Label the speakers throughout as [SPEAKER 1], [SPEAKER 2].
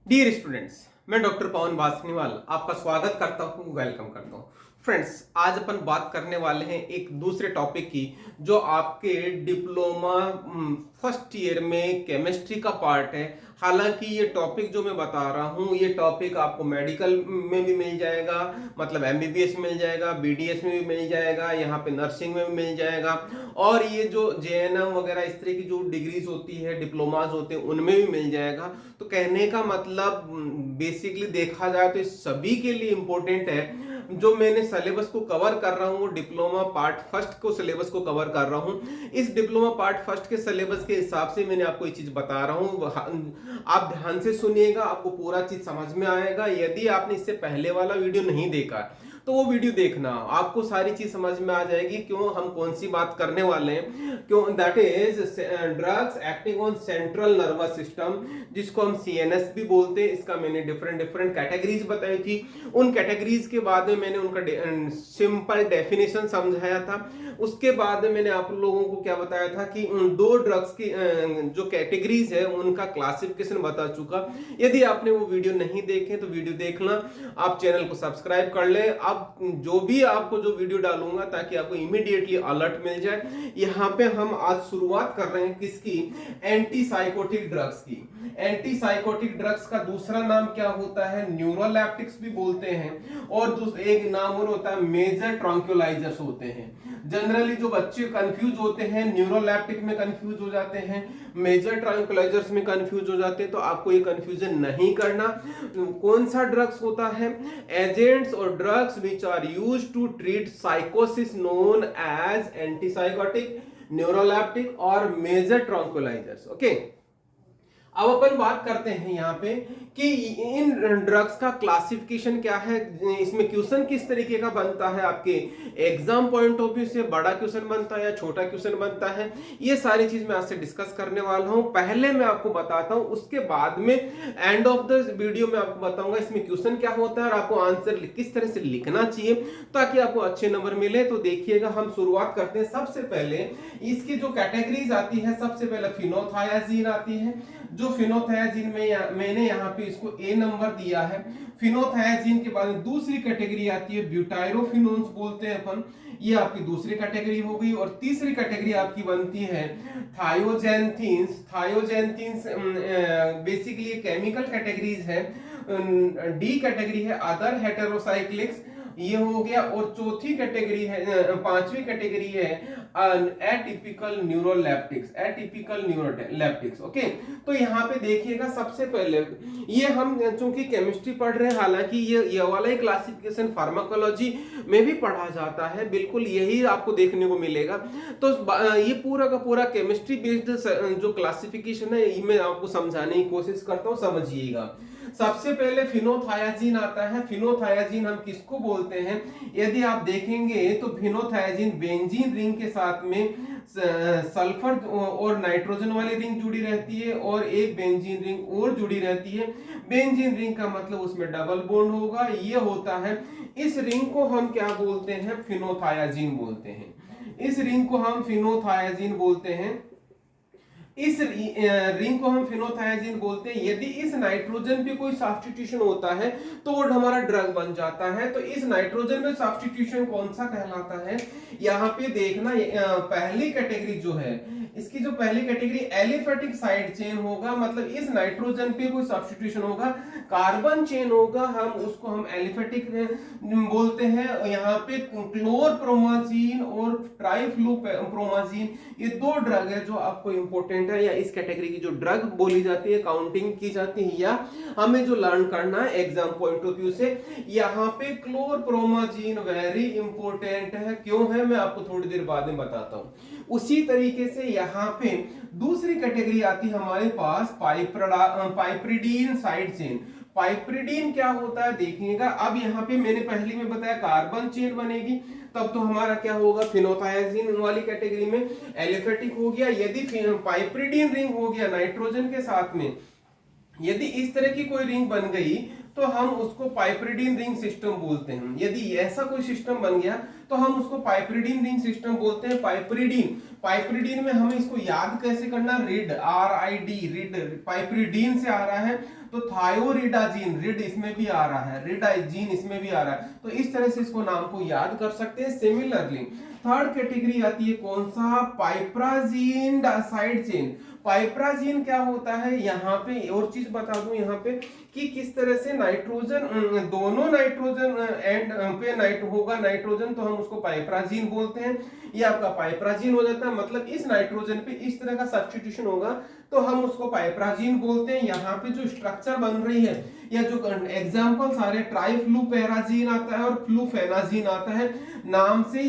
[SPEAKER 1] Dear students, मैं doctor पवन बासनीवाल आपका स्वागत करता हूँ, वेलकम करता हूँ। फ्रेंड्स, आज अपन बात करने वाले हैं एक दूसरे टॉपिक की जो आपके डिप्लोमा फर्स्ट ईयर में केमिस्ट्री का पार्ट है। हालांकि ये टॉपिक जो मैं बता रहा हूँ, ये टॉपिक आपको मेडिकल में भी मिल जाएगा, मतलब एमबीबीएस मिल जाएगा, बीडीएस में भी मिल जाएगा, यहाँ पे नर्सिंग में भी मिल जाएगा, और ये जो जेएनएम वगैरह इस तरह की जो डिग्रीज होती है, डिप्लोमाज होते हैं, उनमें भी मिल जाएगा। तो कहने का मतलब बेसिकली देखा जाए तो इस सभी के लिए इंपॉर्टेंट है। जो मैंने सिलेबस को कवर कर रहा हूँ, डिप्लोमा पार्ट फर्स्ट को सिलेबस को कवर कर रहा हूँ। इस डिप्लोमा पार्ट फर्स्ट के सिलेबस के हिसाब से मैंने आपको ये चीज बता रहा हूँ। आप ध्यान से सुनिएगा, आपको पूरा चीज समझ में आएगा। यदि आपने इससे पहले वाला वीडियो नहीं देखा तो वो वीडियो देखना, आपको सारी चीज समझ में आ जाएगी क्यों हम कौन सी बात करने वाले हैं। क्यों, that is drugs acting on central nervous system, जिसको हम सीएनएस भी बोलते हैं। इसका मैंने डिफरेंट डिफरेंट कैटेगरीज बताई थी। उन कैटेगरीज के बाद में मैंने उनका सिंपल डेफिनेशन समझाया था। उसके बाद में मैंने आप लोगों को क्या बताया था कि उन दो ड्रग्स की जो कैटेगरीज है उनका क्लासिफिकेशन बता चुका। यदि आपने वो वीडियो नहीं देखे तो वीडियो देखना, आप चैनल को सब्सक्राइब कर ले। अब जो भी आपको जो वीडियो डालूंगा ताकि आपको इमीडिएटली अलर्ट मिल जाए। यहाँ पे हम आज शुरुआत कर रहे हैं किसकी, एंटी साइकोटिक ड्रग्स की। एंटी साइकोटिक ड्रग्स का दूसरा नाम क्या होता है, न्यूरोलेप्टिक्स भी बोलते हैं, और एक नाम और होता है मेजर ट्रैंक्विलाइजर्स होते हैं। जनरली जो बच्चे कंफ्यूज होते हैं, न्यूरोलेप्टिक में कंफ्यूज हो जाते हैं, मेजर ट्रैंक्विलाइजर्स में कंफ्यूज हो जाते हैं, तो आपको ये कंफ्यूजन नहीं करना। कौन सा ड्रग्स होता है, एजेंट्स और drugs which are used to treat साइकोसिस नोन एज एंटीसाइकोटिक, न्यूरोलेप्टिक और मेजर ट्रैंक्विलाइजर्स। ओके, अब अपन बात करते हैं यहाँ पे कि इन ड्रग्स का क्लासिफिकेशन क्या है, इसमें क्वेश्चन किस तरीके का बनता है, आपके एग्जाम पॉइंट ऑफ व्यू से बड़ा क्वेश्चन बनता है या छोटा क्वेश्चन बनता है, ये सारी चीज मैं आज से डिस्कस करने वाला हूं। पहले मैं आपको बताता हूं, उसके बाद में एंड ऑफ द वीडियो में आपको बताऊंगा इसमें क्वेश्चन क्या होता है और आपको आंसर किस तरह से लिखना चाहिए ताकि आपको अच्छे नंबर मिले। तो देखिएगा, हम शुरुआत करते हैं। सबसे पहले इसकी जो कैटेगरीज आती है, सबसे पहले फिनोथायाजीन आती है। जो फिनोथायाजीन में मैंने यहाँ पे इसको ए नंबर दिया है। फिनोथायाजीन के बाद दूसरी कैटेगरी आती है ब्यूटाइरोफिनोन्स बोलते हैं अपन, ये आपकी दूसरी कैटेगरी हो गई। और तीसरी कैटेगरी आपकी बनती है थायोजेंथिन्स। थायोजेंथिन्स बेसिकली केमिकल कैटेगरीज है। डी कैटेगरी है अदर हेटेरोसाइक्लिक्स, ये हो गया। और चौथी कैटेगरी है, पांचवी कैटेगरी है atypical neuroleptics, atypical neuroleptics. Okay, तो यहाँ पे देखिएगा, सबसे पहले ये हम चूंकि केमिस्ट्री पढ़ रहे हैं, हालांकि ये वाला ही क्लासिफिकेशन फार्माकोलॉजी में भी पढ़ा जाता है, बिल्कुल यही आपको देखने को मिलेगा। तो ये पूरा का पूरा केमिस्ट्री बेस्ड जो क्लासिफिकेशन है, ये मैं आपको समझाने की कोशिश करता हूँ, समझिएगा। सबसे पहले फिनोथायाजीन आता है। फिनोथायाजीन हम किसको बोलते हैं, यदि आप देखेंगे तो फिनोथायाजीन बेंजीन रिंग के साथ में सल्फर और नाइट्रोजन वाली रिंग जुड़ी रहती है, और एक बेंजीन रिंग और जुड़ी रहती है। बेंजीन रिंग का मतलब उसमें डबल बॉन्ड होगा, ये होता है। इस रिंग को हम क्या बोलते हैं, फिनोथायाजीन बोलते हैं। इस रिंग को हम फिनोथायाजीन बोलते हैं। इस रिंग को हम फिनोथायाजीन बोलते हैं। यदि इस नाइट्रोजन पे कोई सब्स्टिट्यूशन होता है तो वो हमारा ड्रग बन जाता है। तो इस नाइट्रोजन में सब्स्टिट्यूशन कौन सा कहलाता है, यहाँ पे देखना। पहली कैटेगरी जो है, इसकी जो पहली कैटेगरी एलिफेटिक साइड चेन होगा, मतलब इस नाइट्रोजन पे कोई सब्स्टिट्यूशन होगा, कार्बन चेन होगा, हम उसको हम एलिफेटिक बोलते हैं। यहाँ पे क्लोरप्रोमाजीन और ट्राइफ्लोप्रोमाजीन, ये दो ड्रग है जो आपको इंपॉर्टेंट है, या इस कैटेगरी की जो ड्रग बोली जाती है, काउंटिंग की जाती है, या हमें जो लर्न करना है एग्जाम पॉइंट ऑफ व्यू से। यहाँ पे क्लोरप्रोमाजीन वेरी इंपॉर्टेंट है। क्यों है, मैं आपको थोड़ी देर बाद में बताता हूँ। उसी तरीके से यहाँ पे दूसरी कैटेगरी आती है हमारे पास पाइप्रिडीन साइड चेन। पाइप्रिडीन क्या होता है देखिएगा। अब यहाँ पे मैंने पहले में बताया कार्बन चेन बनेगी, तब तो हमारा क्या होगा, फिनोथायाजीन वाली कैटेगरी में एलिफेटिक हो गया। यदि पाइप्रिडीन रिंग हो गया नाइट्रोजन के साथ में, यदि इस तरह की कोई रिंग बन गई तो हम उसको पाइप्रिडीन रिंग सिस्टम बोलते हैं। यदि ऐसा कोई सिस्टम बन गया तो हम उसको पाइप्रिडीन रिंग सिस्टम बोलते हैं। पाइप्रिडीन में हमें इसको याद कैसे करना, रिड, RID, रिड, पाइप्रिडीन से आ रहा है तो थायोरिडाजीन, रिड इसमें भी आ रहा है, रिडाइजीन इसमें भी आ रहा है, तो इस तरह से इसको नाम को याद कर सकते हैं। सिमिलरली थर्ड कैटेगरी आती है कौन सा, पाइपराजीन साइड चेन। पाइपराजीन क्या होता है, यहाँ पे और चीज बता दूं यहाँ पे कि किस तरह से नाइट्रोजन, दोनों नाइट्रोजन एंड पे होगा नाइट्रोजन, तो हम उसको पाइपराजीन बोलते हैं। ये आपका पाइपराजीन हो जाता है, मतलब इस नाइट्रोजन पे इस तरह का सब्स्टिट्यूशन होगा तो हम उसको पाइपराजीन बोलते हैं। यहाँ पे जो स्ट्रक्चर बन रही है या जो एग्जांपल सारे ट्राइफ्लूपेराजीन आता है और फ्लूफेनाजीन आता है, नाम से ही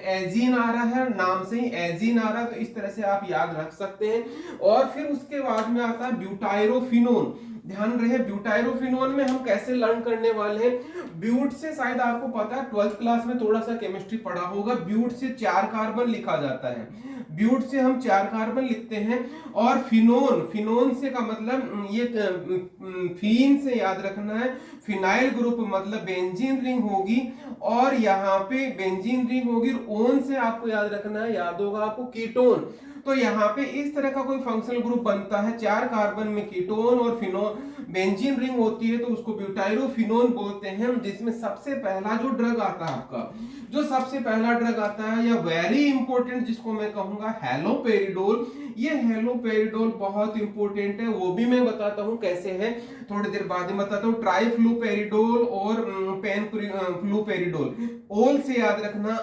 [SPEAKER 1] एजीन आ रहा है, नाम से ही एजीन आ रहा है, तो इस तरह से आप याद रख सकते हैं। और फिर उसके बाद में आता है ब्यूटायरोफिनोन। ध्यान रहे ब्यूटायरोफिनोन में हम कैसे लर्न करने वाले हैं, ब्यूट से शायद आपको पता है 12th क्लास में थोड़ा सा केमिस्ट्री पढ़ा होगा, ब्यूट से 4 कार्बन लिखा जाता है, ब्यूट से हम 4 कार्बन लिखते हैं। और फिनोन, फिनोन से का मतलब ये फीन से याद रखना है, फिनाइल ग्रुप मतलब बेंजीन रिंग होगी, और यहाँ पे बेंजीन रिंग होगी। ओन से आपको याद रखना है, याद होगा आपको कीटोन। तो यहाँ पे इस तरह का कोई फंक्शनल ग्रुप बनता है 4 कार्बन में कीटोन और फिनोन, बेंजीन रिंग होती है, तो उसको ब्यूटाइरोफिनोन बोलते हैं। जिसमें सबसे पहला जो ड्रग आता है आपका, जो सबसे पहला ड्रग आता है या वेरी इंपॉर्टेंट जिसको मैं कहूंगा हैलोपेरिडोल। ये हैलोपेरिडोल बहुत इंपॉर्टेंट है, वो भी मैं बताता हूं कैसे है, थोड़ी देर बाद में बताता हूं। ट्राइफ्लूपेरिडोल और पेनफ्लूपेरिडोल, ओल से याद रखना,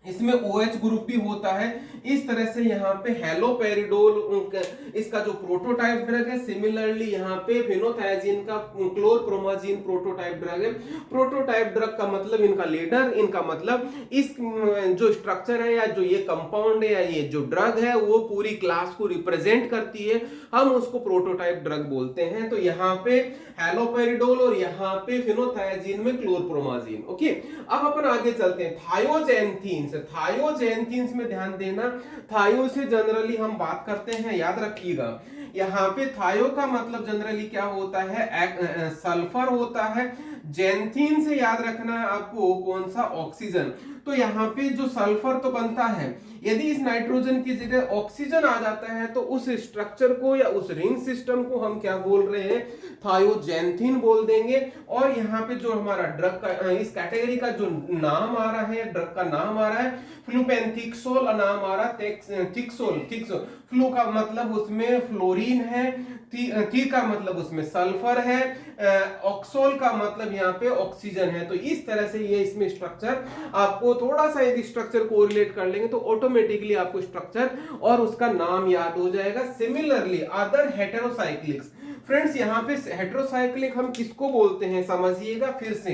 [SPEAKER 1] इसमें OH ग्रुप भी होता है। इस तरह से यहाँ पे हेलोपेरिडोल इसका जो प्रोटोटाइप ड्रग है। सिमिलरली यहाँ पे फेनोथायाजीन का क्लोरप्रोमाजीन प्रोटोटाइप ड्रग है। प्रोटोटाइप ड्रग का मतलब इनका लीडर, इनका मतलब इस जो स्ट्रक्चर है या जो ये कंपाउंड है या ये जो ड्रग है वो पूरी क्लास को रिप्रेजेंट करती है, हम उसको प्रोटोटाइप ड्रग बोलते हैं। तो यहाँ पे हेलोपेरिडोल और यहाँ पे फेनोथायाजीन में क्लोरप्रोमाजीन। ओके, अब अपन आगे चलते हैं थायोजेंथीन्स। थायोजेंथीन्स में ध्यान देना, थायो से जनरली हम बात करते हैं, याद रखिएगा। यहाँ पे थायो का मतलब जनरली क्या होता है, सल्फर होता है। जेंथीन से याद रखना है आपको कौन सा, ऑक्सीजन। तो यहाँ पे जो सल्फर तो बनता है, यदि इस नाइट्रोजन की जगह ऑक्सीजन आ जाता है तो उस स्ट्रक्चर को या उस रिंग सिस्टम को हम क्या बोल रहे हैं, थायोजेंथीन बोल देंगे। और यहाँ पे जो हमारा ड्रग का इस कैटेगरी का जो नाम आ रहा है, ड्रग का नाम आ रहा है फ्लूपेंथिक्सोल, नाम आ रहा है थिक्सोल। फ्लू का मतलब उसमें फ्लोरीन है, थी का मतलब उसमें सल्फर है, ऑक्सोल का मतलब यहाँ पे ऑक्सीजन है। तो इस तरह से ये इसमें स्ट्रक्चर आपको थोड़ा सा यदि स्ट्रक्चर को रिलेट कर लेंगे तो ऑटोमेटिकली आपको स्ट्रक्चर और उसका नाम याद हो जाएगा। सिमिलरली अदर हेटेरोसाइक्लिक्स, फ्रेंड्स यहाँ पे हेटेरोसाइक्लिक हम किसको बोलते हैं समझिएगा फिर से।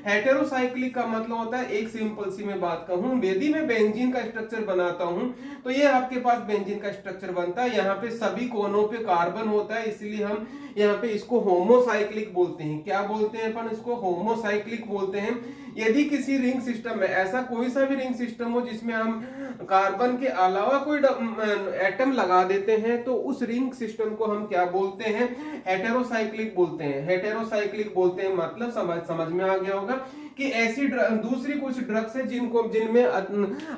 [SPEAKER 1] हेटेरोसाइक्लिक का मतलब होता है, एक सिंपल सी मैं बात कहूं, यदि मैं बेंजीन का स्ट्रक्चर बनाता हूं तो ये आपके पास बेंजीन का स्ट्रक्चर बनता है, यहाँ पे सभी कोनों पे कार्बन होता है, इसलिए हम यहाँ पे इसको होमोसाइक्लिक बोलते हैं। क्या बोलते हैं अपन इसको, होमोसाइक्लिक बोलते हैं। यदि किसी रिंग सिस्टम में ऐसा कोई सा भी रिंग सिस्टम हो जिसमें हम कार्बन के अलावा कोई एटम लगा देते हैं तो उस रिंग सिस्टम को हम क्या बोलते हैं, हेटेरोसाइक्लिक बोलते हैं। हेटेरोसाइक्लिक बोलते हैं मतलब समझ में आ गया होगा कि ऐसी दूसरी कुछ ड्रग्स है जिनमें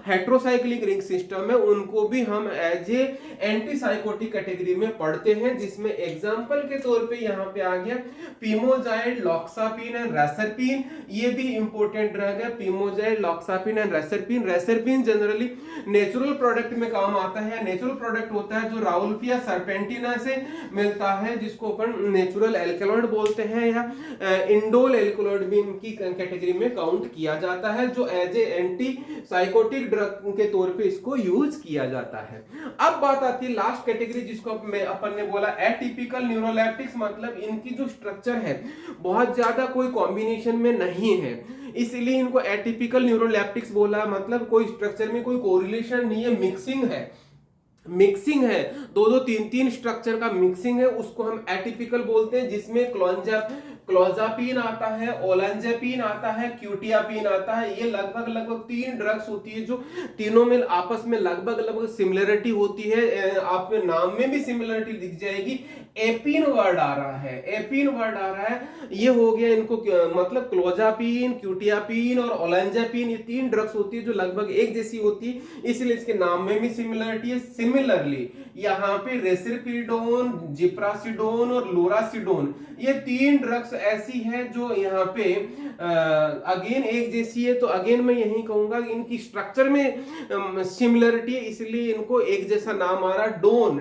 [SPEAKER 1] हेटेरोसाइक्लिक रिंग सिस्टम है, उनको भी हम एज ए एंटीसाइकोटिक कैटेगरी में पढ़ते हैं। जिसमें एग्जांपल के तौर पे यहाँ पे आ गया पीमोजाइड, लॉक्सापिन एंड रेसरपिन, ये भी इंपॉर्टेंट ड्रग है, पीमोजाइड, लॉक्सापिन एंड रेसरपिन। रेसरपिन जनरली नेचुरल प्रोडक्ट में काम आता है। नेचुरल प्रोडक्ट होता है जो राउल्फिया सर्पेंटिना से मिलता है, जिसको अपन नेचुरल एल्कलॉइड बोलते हैं या इंडोल एल्कलॉइड भी इनकी कैटेगरी में काउंट किया जाता है, जो as a antipsychotic drug के तौर पे इसको यूज किया जाता है। अब बात आती है लास्ट कैटेगरी जिसको अपन ने बोला एटिपिकल न्यूरोलेप्टिक्स, मतलब इनकी जो स्ट्रक्चर है बहुत ज्यादा कोई कॉम्बिनेशन में नहीं है, इसीलिए इनको एटिपिकल न्यूरोलेप्टिक्स बोला। मतलब कोई स्ट्रक्चर में कोई कोरिलेशन नहीं है, मिक्सिंग है, दो तीन स्ट्रक्चर का मिक्सिंग है, उसको हम एटिपिकल बोलते हैं। जिसमें क्लोजापिन आता है, ओलांजापिन आता है, क्यूटियापिन आता है। ये लगभग 3 ड्रग्स होती है जो तीनों में आपस में लगभग सिमिलरिटी होती है। आपके नाम में भी सिमिलरिटी दिख जाएगी। एपिन वर्ड आ रहा है, ये हो गया इनको मतलब क्लोजापिन, क्यूटियापिन और ओलांजापिन, ये 3 ड्रग्स होती है जो लगभग एक जैसी होती है, इसलिए इसके नाम में भी सिमिलरिटी है। सिमिलरली यहाँ पे रेसिपिडोन, जिप्रासिडोन और लोरासिडोन, ये 3 ड्रग्स ऐसी हैं जो यहाँ पे अगेन एक जैसी है। तो अगेन मैं यही कहूंगा कि इनकी स्ट्रक्चर में सिमिलरिटी है, इसलिए इनको एक जैसा नाम आ रहा है। डोन,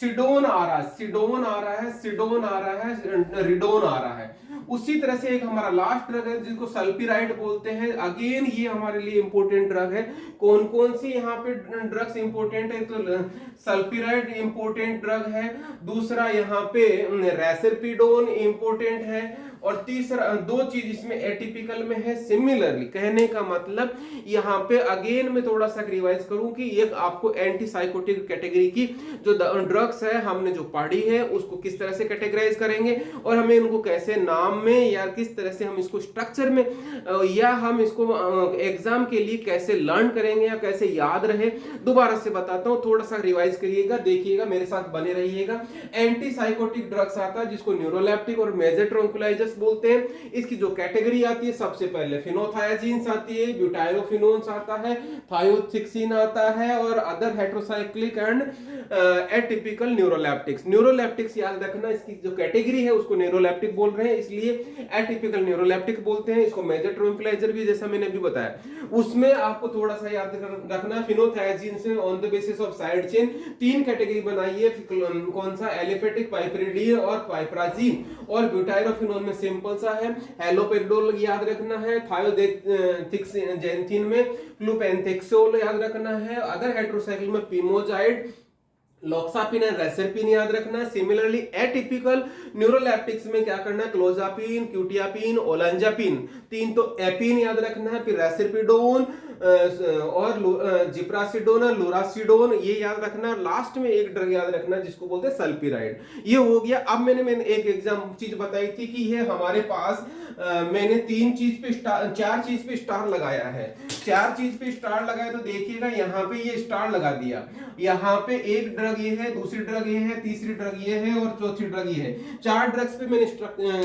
[SPEAKER 1] सिडोन आ रहा है, सिडोन आ रहा है, सिडोन आ रहा है, रिडोन आ रहा है। उसी तरह से एक हमारा लास्ट ड्रग है जिसको सल्पिराइड बोलते हैं। अगेन ये हमारे लिए इंपॉर्टेंट ड्रग है। कौन कौन सी यहाँ पे ड्रग्स इंपॉर्टेंट है? तो सल्पिराइड इंपॉर्टेंट ड्रग है, दूसरा यहाँ पे रेसरपिडोन इंपॉर्टेंट है, और तीसरा 2 चीज इसमें एटिपिकल में है सिमिलरली। कहने का मतलब यहाँ पे अगेन मैं थोड़ा सा रिवाइज करूं कि ये आपको एंटीसाइकोटिक कैटेगरी की जो ड्रग्स है हमने जो पढ़ी है उसको किस तरह से कैटेगराइज करेंगे, और हमें इनको कैसे नाम में या किस तरह से हम इसको स्ट्रक्चर में या हम इसको एग्जाम के लिए कैसे लर्न करेंगे या कैसे याद रहे। दोबारा से बताता हूं, थोड़ा सा रिवाइज करिएगा, देखिएगा, मेरे साथ बने रहिएगा। एंटीसाइकोटिक ड्रग्स आता है जिसको न्यूरोलेप्टिक और मेजर ट्रैंक्विलाइजर्स बोलते हैं। इसकी जो कैटेगरी आती है, सबसे पहले फिनोथायाजीन्स आती है, ब्यूटाइरोफिनोन्स आता है, थायोथिक्सिन आता है, और other heterocyclic and atypical neuroleptics. Neuroleptics याद रखना, इसकी जो कैटेगरी है उसको न्यूरोलेप्टिक बोल रहे हैं, इसलिए एटिपिकल न्यूरोलेप्टिक बोलते हैं। इसको मेजर ट्रैंक्विलाइजर भी, जैसा मैंने अभी बताया, उसमें आपको थोड़ा सा याद रखना, फिनोथायाजीन से on the basis of side chain 3 category बनाई है। कौन सा? एलिफेटिक, पाइपरिडीन और पाइपराजीन। और ब्यूटाइरोफिनोन में सिंपल सा है, हेलोपेरिडोल याद रखना है, थायोथिक्सिन में फ्लूपेंथेक्सोल याद रखना है, अदर हेटेरोसाइक्लिक में पिमोजाइड, लॉक्सापिन एंड रेसरपिन याद रखना। सिमिलरली एटिपिकल न्यूरोलेप्टिक्स में क्या करना है? क्लोजापिन, क्यूटियापिन, ओलांजापिन, 3 तो एपिन याद रखना है, फिर रेसरपिडोन और जिप्रासिडोन और लोरासिडोन ये याद रखना। लास्ट में एक ड्रग याद रखना जिसको बोलते हैं सल्पिराइड। ये हो गया। अब मैंने एक एग्जाम चीज बताई थी कि ये हमारे पास मैंने 4 चीज पे स्टार लगाया है। 4 चीज पे स्टार लगाया तो देखिएगा यहाँ पे ये स्टार लगा दिया। यहाँ पे एक ड्रग ये है, दूसरी ड्रग ये है, तीसरी ड्रग ये है और चौथी ड्रग ये है। 4 ड्रग्स पे मैंने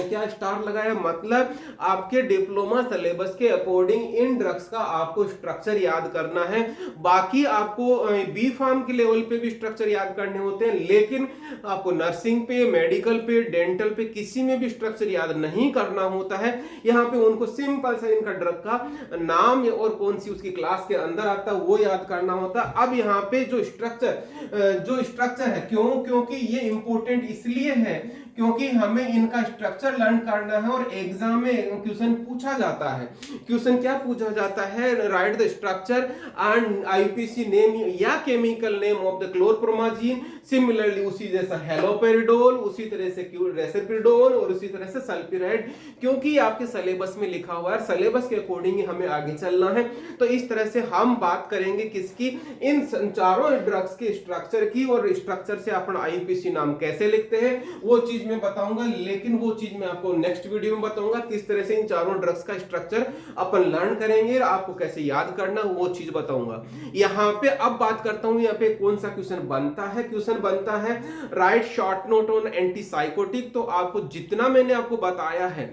[SPEAKER 1] क्या स्टार लगाया, मतलब आपके डिप्लोमा सिलेबस के अकॉर्डिंग इन ड्रग्स का आपको स्ट्रक्चर याद करना है। बाकी आपको बी फार्म के लेवल पे भी स्ट्रक्चर याद करने होते हैं, लेकिन आपको नर्सिंग पे, मेडिकल पे, डेंटल पे किसी में भी स्ट्रक्चर याद नहीं करना होता है। यहाँ पे उनको सिंपल सा इनका ड्रग का नाम और कौन सी उसकी क्लास के अंदर आता है वो याद करना होता है। अब यहाँ पे जो स्ट्रक्चर है, क्योंकि ये इंपॉर्टेंट इसलिए है क्योंकि हमें इनका स्ट्रक्चर लर्न करना है और एग्जाम में क्वेश्चन पूछा जाता है। क्वेश्चन क्या पूछा जाता है? Write the structure and IUPAC name या chemical name of the chlorpromazine. Similarly उसी जैसा हेलोपेरिडोल, उसी तरह से रेसरपिडोन और उसी तरह से सल्पिराइड, क्योंकि आपके सिलेबस में लिखा हुआ है, सिलेबस के अकॉर्डिंग हमें आगे चलना है। तो इस तरह से हम बात करेंगे किसकी? इन चारों ड्रग्स के स्ट्रक्चर की, और स्ट्रक्चर से अपन आईपीसी नाम कैसे लिखते हैं वो चीज मैं बताऊंगा, लेकिन वो चीज मैं आपको नेक्स्ट वीडियो में बताऊंगा। किस तरह से इन चारों ड्रग्स का स्ट्रक्चर अपन लर्न करेंगे, आपको कैसे याद करना वो चीज बताऊंगा। यहाँ पे अब बात करता हूं, यहाँ पे कौन सा क्वेश्चन बनता है? क्वेश्चन बनता है right short note on antipsychotic. तो आपको जितना मैंने आपको बताया है,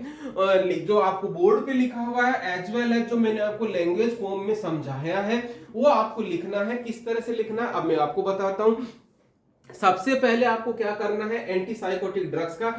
[SPEAKER 1] जो आपको बोर्ड पे लिखा हुआ है, एज वेल एज जो मैंने आपको लैंग्वेज फॉर्म में समझाया है, वो आपको लिखना है। किस तरह से लिखना है अब मैं आपको बताता हूं। सबसे पहले आपको क्या करना है? एंटीसाइकोटिक ड्रग्स का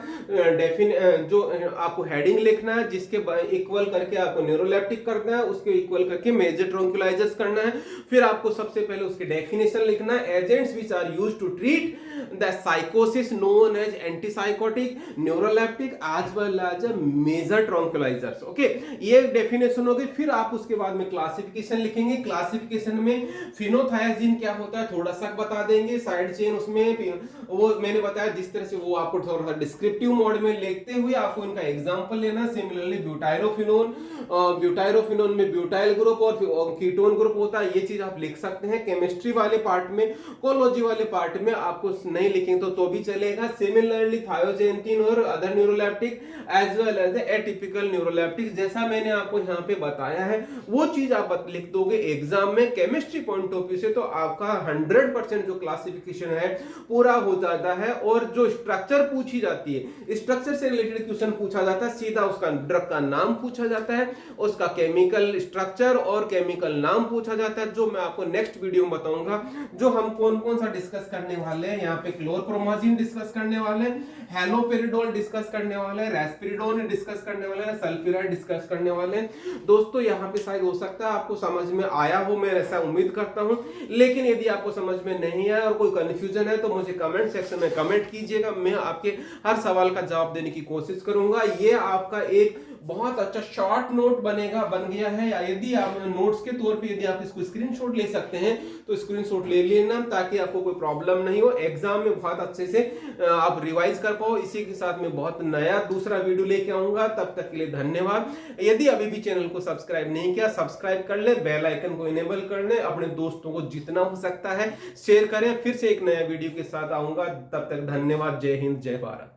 [SPEAKER 1] जो आपको हेडिंग लिखना है, जिसके इक्वल करके आपको न्यूरोलेप्टिक करना है, उसके इक्वल करके मेजर ट्रैंक्विलाइजर्स करना है। फिर आपको सबसे पहले उसके डेफिनेशन लिखना है। Agents which are used to treat the साइकोसिस known as antipsychotic, neuroleptic as well as major tranquillisers. Okay, ये डेफिनेशन होगी। फिर आप उसके बाद में क्लासिफिकेशन लिखेंगे। क्लासिफिकेशन में फिनोथायाजीन क्या होता है थोड़ा सा बता देंगे, साइड चेन उसमें वो मैंने बताया जिस तरह से, वो आपको थोड़ा सा डिस्क्रिप्टिव मोड में लिखते हुए आपको इनका एग्जांपल लेना। सिमिलरली ब्यूटाइरोफिनोन में ब्यूटाइल ग्रुप और कीटोन ग्रुप होता है, ये चीज आप लिख सकते हैं। केमिस्ट्री वाले पार्ट में, कोलॉजी वाले पार्ट में आपको नहीं लिखेंगे तो भी चलेगा। सिमिलरली थायोजेंटिन और other neuroleptic as well as atypical neuroleptic, जैसा मैंने आपको यहाँ पे बताया है वो चीज आप लिख दोगे एग्जाम में। केमिस्ट्री पॉइंट ऑफ व्यू से तो आपका 100% जो क्लासिफिकेशन है पूरा हो जाता है और जो स्ट्रक्चर पूछी जाती है, स्ट्रक्चर से रिलेटेड क्वेश्चन पूछा जाता है, सीधा उसका ड्रग का नाम पूछा जाता है, उसका केमिकल स्ट्रक्चर और केमिकल नाम पूछा जाता है, जो मैं आपको नेक्स्ट वीडियो में बताऊंगा। जो हम कौन कौन सा डिस्कस करने वाले हैं, यहाँ पे क्लोरप्रोमाजिन डिस्कस करने वाले हैं, हेलोपेरिडोल डिस्कस करने वाले हैं, रेस्पिरिडोन डिस्कस करने वाले हैं, सल्फ्यूराइड डिस्कस करने वाले हैं। दोस्तों यहाँ पे शायद हो सकता है आपको समझ में आया हो, मैं ऐसा उम्मीद करता हूँ। लेकिन यदि आपको समझ में नहीं आया और कोई कंफ्यूजन है तो मुझे कमेंट सेक्शन में कमेंट कीजिएगा, मैं आपके हर सवाल का जवाब देने की कोशिश करूंगा। ये आपका एक बहुत अच्छा शॉर्ट नोट बन गया है। या यदि आप नोट्स के तौर पे यदि आप इसको स्क्रीनशॉट ले सकते हैं तो स्क्रीनशॉट ले लेना, ताकि आपको कोई प्रॉब्लम नहीं हो, एग्जाम में बहुत अच्छे से आप रिवाइज कर पाओ। इसी के साथ मैं बहुत नया दूसरा वीडियो लेके आऊंगा। तब तक के लिए धन्यवाद। यदि अभी भी चैनल को सब्सक्राइब नहीं किया, सब्सक्राइब कर ले, बेल आइकन को इनेबल कर ले, अपने दोस्तों को जितना हो सकता है शेयर करें। फिर से एक नया वीडियो के साथ आऊंगा, तब तक धन्यवाद। जय हिंद, जय भारत।